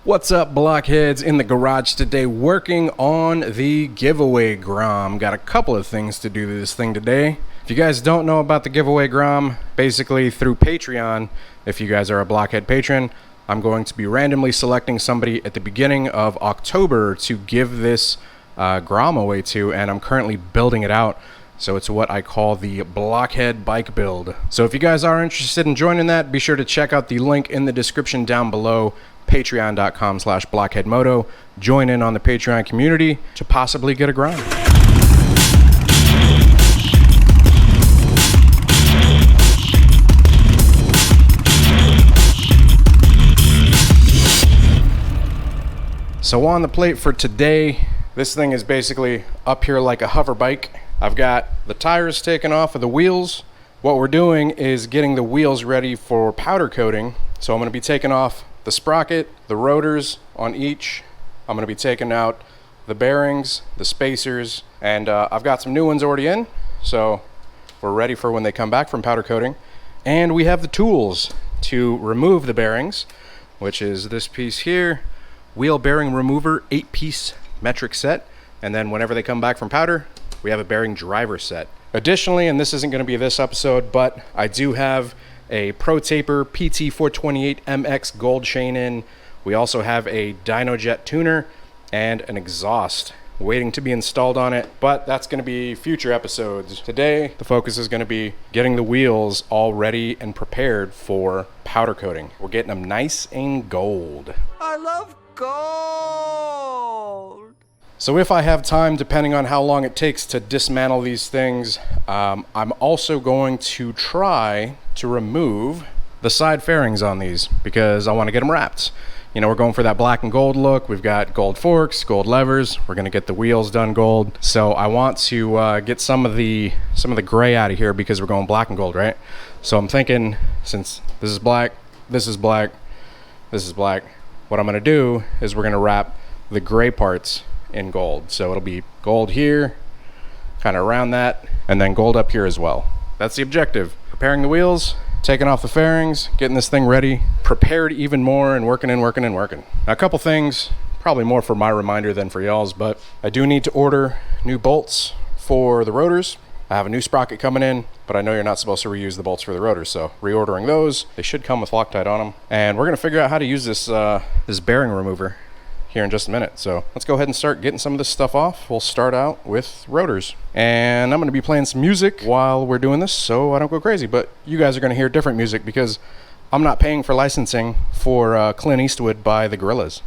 What's up, blockheads? In the garage today working on the giveaway Grom. Got a couple of things to do to this thing today. If you guys don't know about the giveaway Grom, basically through Patreon, if you guys are a Blockhead patron, I'm going to be randomly selecting somebody at the beginning of October to give this Grom away to, and I'm currently building it out. So it's what I call the Blockhead bike build. So if you guys are interested in joining that, be sure to check out the link in the description down below, patreon.com/Blockhead Moto. Join in on the Patreon community to possibly get a Grom. So on the plate for today, this thing is basically up here like a hover bike. I've got the tires taken off of the wheels. What we're doing is getting the wheels ready for powder coating. So I'm going to be taking off the sprocket, the rotors on each. I'm going to be taking out the bearings, the spacers, and I've got some new ones already in. So we're ready for when they come back from powder coating. And we have the tools to remove the bearings, which is this piece here, wheel bearing remover, 8-piece metric set. And then whenever they come back from powder, we have a bearing driver set. Additionally, and this isn't going to be this episode, but I do have a Pro Taper PT428MX gold chain in. We also have a DynoJet tuner and an exhaust waiting to be installed on it, but that's going to be future episodes. Today, the focus is going to be getting the wheels all ready and prepared for powder coating. We're getting them nice and gold. I love gold. So if I have time, depending on how long it takes to dismantle these things, I'm also going to try to remove the side fairings on these because I want to get them wrapped. You know, we're going for that black and gold look. We've got gold forks, gold levers. We're going to get the wheels done gold. So I want to get some of the gray out of here because we're going black and gold, right? So I'm thinking, since this is black, this is black, this is black, what I'm going to do is we're going to wrap the gray parts in gold. So it'll be gold here, kind of around that, and then gold up here as well. That's the objective. Preparing the wheels, taking off the fairings, getting this thing ready, prepared even more, and working. Now, a couple things, probably more for my reminder than for y'all's, but I do need to order new bolts for the rotors. I have a new sprocket coming in, but I know you're not supposed to reuse the bolts for the rotors, so reordering those. They should come with Loctite on them. And we're gonna figure out how to use this this bearing remover here in just a minute. So let's go ahead and start getting some of this stuff off. We'll start out with rotors. And I'm gonna be playing some music while we're doing this so I don't go crazy, but you guys are gonna hear different music because I'm not paying for licensing for Clint Eastwood by the Gorillaz.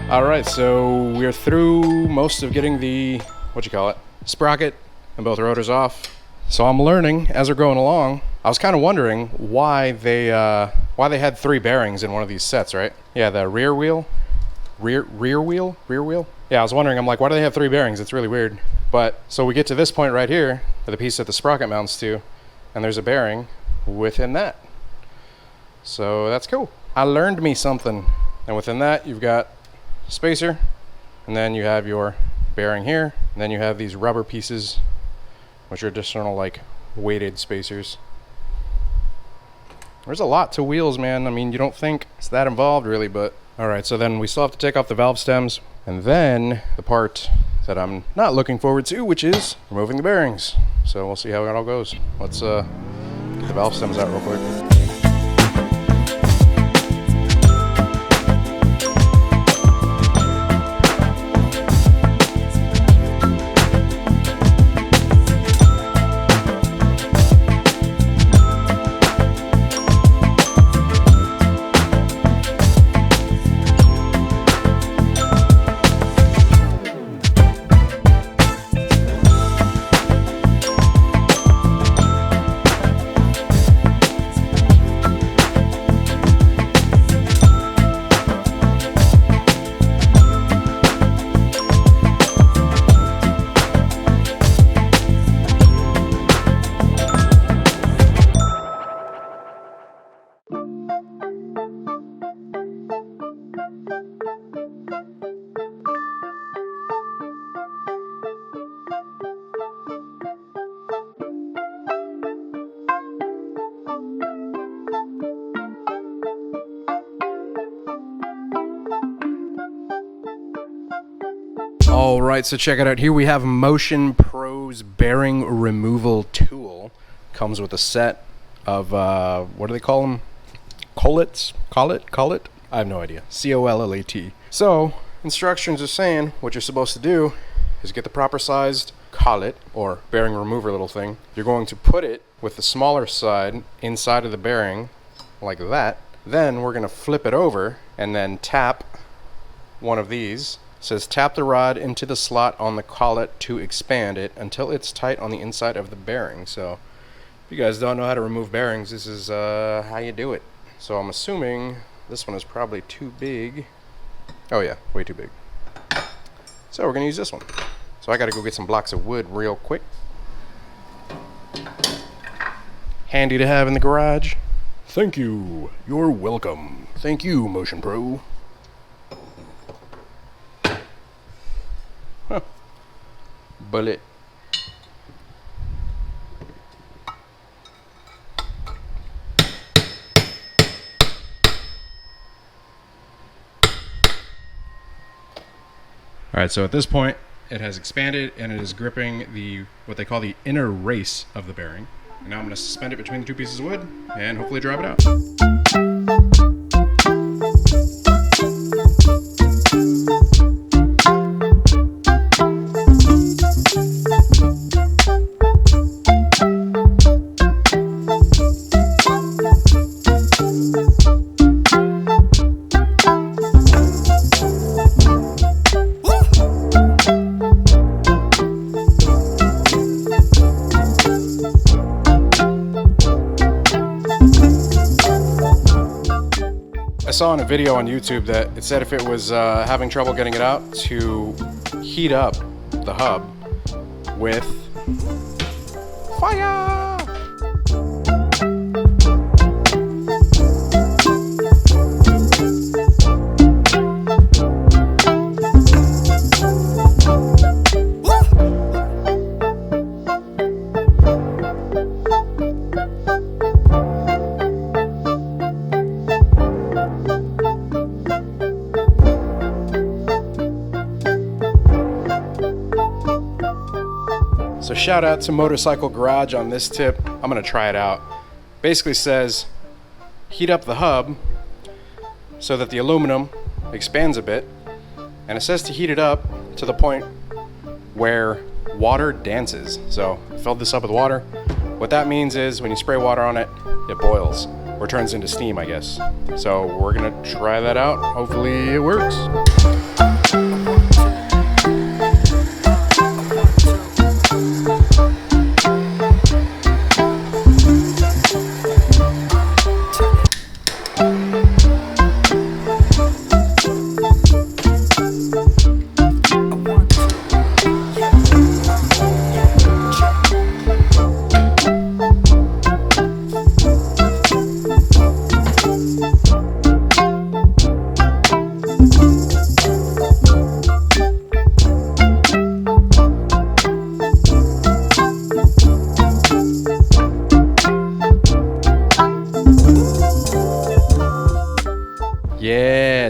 Alright, so we're through most of getting the, sprocket and both rotors off. So I'm learning as we're going along. I was kind of wondering why they had 3 bearings in one of these sets, right? Yeah, the rear wheel, Yeah, I was wondering, I'm like, why do they have 3 bearings? It's really weird. But, so we get to this point right here, the piece that the sprocket mounts to, and there's a bearing within that. So that's cool. I learned me something. And within that, you've got spacer, and then you have your bearing here, and then you have these rubber pieces, which are additional, like, weighted spacers. There's a lot to wheels, man. I mean, you don't think it's that involved, really, but... Alright, so then we still have to take off the valve stems, and then the part that I'm not looking forward to, which is removing the bearings. So we'll see how it all goes. Let's get the valve stems out real quick. Alright, so check it out. Here we have Motion Pro's bearing removal tool. Comes with a set of, what do they call them? Collets? Collet? I have no idea. C-O-L-L-A-T. So, instructions are saying what you're supposed to do is get the proper sized collet, or bearing remover little thing. You're going to put it with the smaller side inside of the bearing, like that. Then we're going to flip it over and then tap one of these. It says tap the rod into the slot on the collet to expand it until it's tight on the inside of the bearing. So if you guys don't know how to remove bearings, this is how you do it. So I'm assuming this one is probably too big. Oh yeah, way too big. So we're gonna use this one. So I gotta go get some blocks of wood real quick. Handy to have in the garage. Thank you. You're welcome. Thank you, Motion Pro. Huh. Bullet. Alright, so at this point it has expanded and it is gripping the what they call the inner race of the bearing. And now I'm going to suspend it between the 2 pieces of wood and hopefully drive it out. I saw in a video on YouTube that it said if it was having trouble getting it out, to heat up the hub with fire. So shout out to Motorcycle Garage on this tip. I'm gonna try it out. Basically says heat up the hub so that the aluminum expands a bit, and it says to heat it up to the point where water dances. So I filled this up with water. What that means is when you spray water on it, it boils or turns into steam, I guess. So we're gonna try that out. Hopefully it works.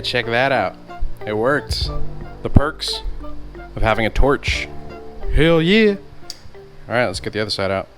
check that out. It worked. The perks of having a torch. Hell yeah. All right, let's get the other side out.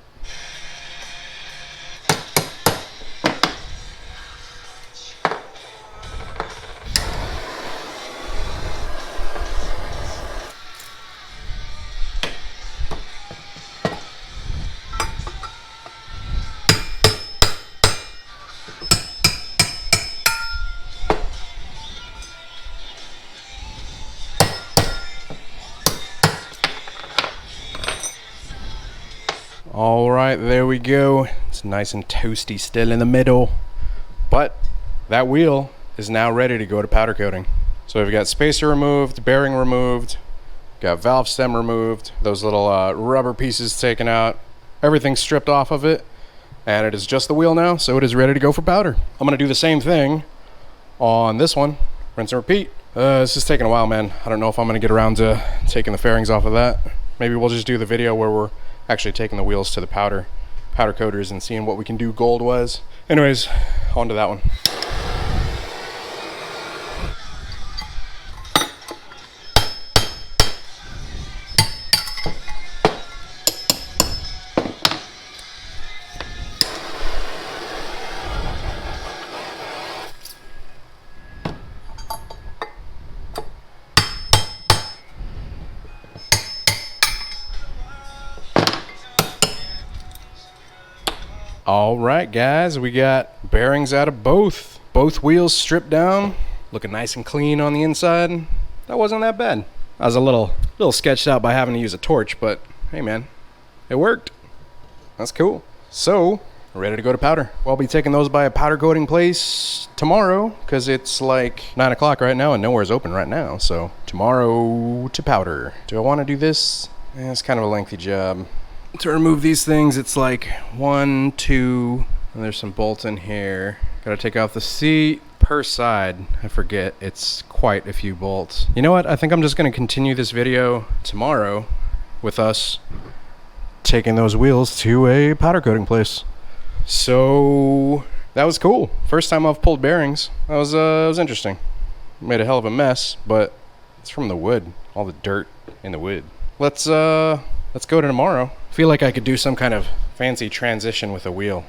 All right, there we go. It's nice and toasty still in the middle, but that wheel is now ready to go to powder coating. So we've got spacer removed, bearing removed, got valve stem removed, those little rubber pieces taken out, everything stripped off of it, and it is just the wheel now, so it is ready to go for powder. I'm gonna do the same thing on this one, rinse and repeat. This is taking a while, man. I don't know if I'm gonna get around to taking the fairings off of that. Maybe we'll just do the video where we're actually taking the wheels to the powder coaters and seeing what we can do gold-wise. Anyways, on to that one. All right, guys, we got bearings out of both wheels stripped down, looking nice and clean on the inside. That wasn't that bad. I was a little sketched out by having to use a torch, but hey, man, it worked. That's cool. So we're ready to go to powder. Well, I'll be taking those by a powder coating place tomorrow because it's like 9 o'clock right now and nowhere's open right now. So tomorrow to powder. Do I want to do this? It's kind of a lengthy job. To remove these things, it's like 1, 2, and there's some bolts in here. Gotta take off the seat per side. I forget, it's quite a few bolts. You know what? I think I'm just gonna continue this video tomorrow with us taking those wheels to a powder coating place. So that was cool. First time I've pulled bearings. That was interesting. Made a hell of a mess, but it's from the wood. All the dirt in the wood. Let's go to tomorrow. I feel like I could do some kind of fancy transition with a wheel.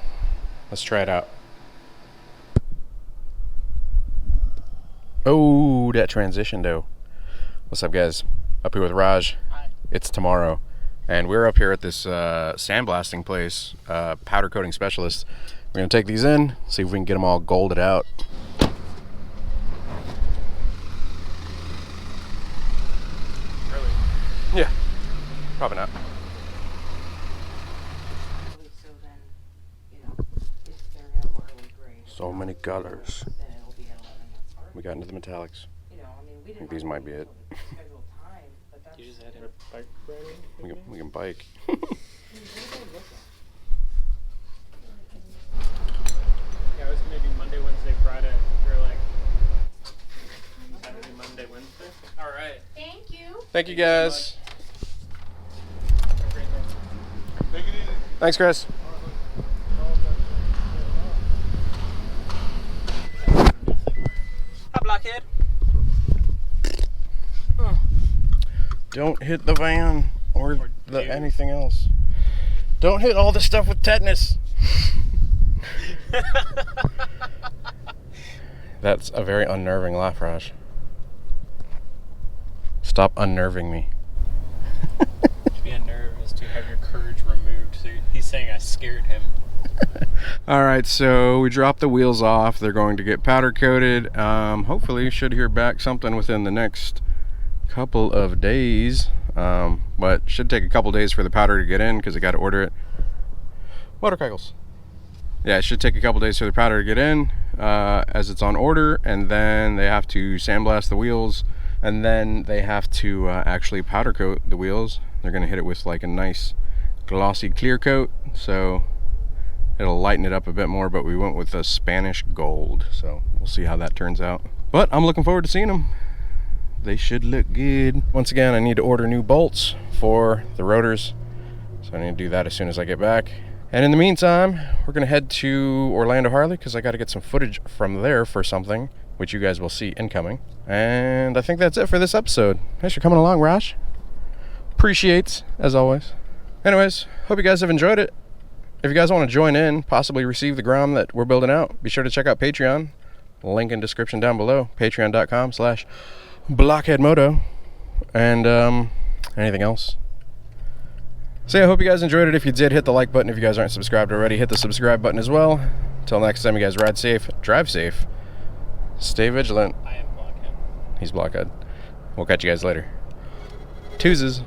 Let's try it out. Oh, that transition though. What's up, guys? Up here with Raj. Hi. It's tomorrow, and we're up here at this sandblasting place, powder coating specialist. We're gonna take these in, see if we can get them all golded out. Really? Yeah, probably not. So many colors. We got into the metallics. I think these might be it. You just had a bike riding? We can bike. Yeah, it was maybe Monday, Wednesday, Friday. Or like Saturday, Monday, Wednesday. All right. Thank you. Thank you, guys. Take it easy. Thanks, Chris. Hi, Blockhead. Don't hit the van or anything else. Don't hit all the stuff with tetanus. That's a very unnerving laugh, Raj. Stop unnerving me. To be unnerved is to have your courage removed. So he's saying I scared him. All right, so we dropped the wheels off. They're going to get powder coated. Hopefully we should hear back something within the next couple of days. But should take a couple days for the powder to get in because I got to order it. Motorcycles. Yeah, it should take a couple days for the powder to get in as it's on order, and then they have to sandblast the wheels, and then they have to actually powder coat the wheels. They're going to hit it with like a nice glossy clear coat, so it'll lighten it up a bit more, but we went with the Spanish gold, so we'll see how that turns out. But I'm looking forward to seeing them. They should look good. Once again, I need to order new bolts for the rotors, so I need to do that as soon as I get back. And in the meantime, we're gonna head to Orlando Harley because I got to get some footage from there for something. which you guys will see incoming. And I think that's it for this episode. Thanks for coming along, Rosh. Appreciate, as always. Anyways, hope you guys have enjoyed it. If you guys want to join in, possibly receive the Grom that we're building out, be sure to check out Patreon. Link in description down below. Patreon.com/Blockhead Moto. And anything else? So yeah, I hope you guys enjoyed it. If you did, hit the like button. If you guys aren't subscribed already, hit the subscribe button as well. Until next time, you guys ride safe, drive safe, stay vigilant. I am Blockhead. He's Blockhead. We'll catch you guys later. Deuces.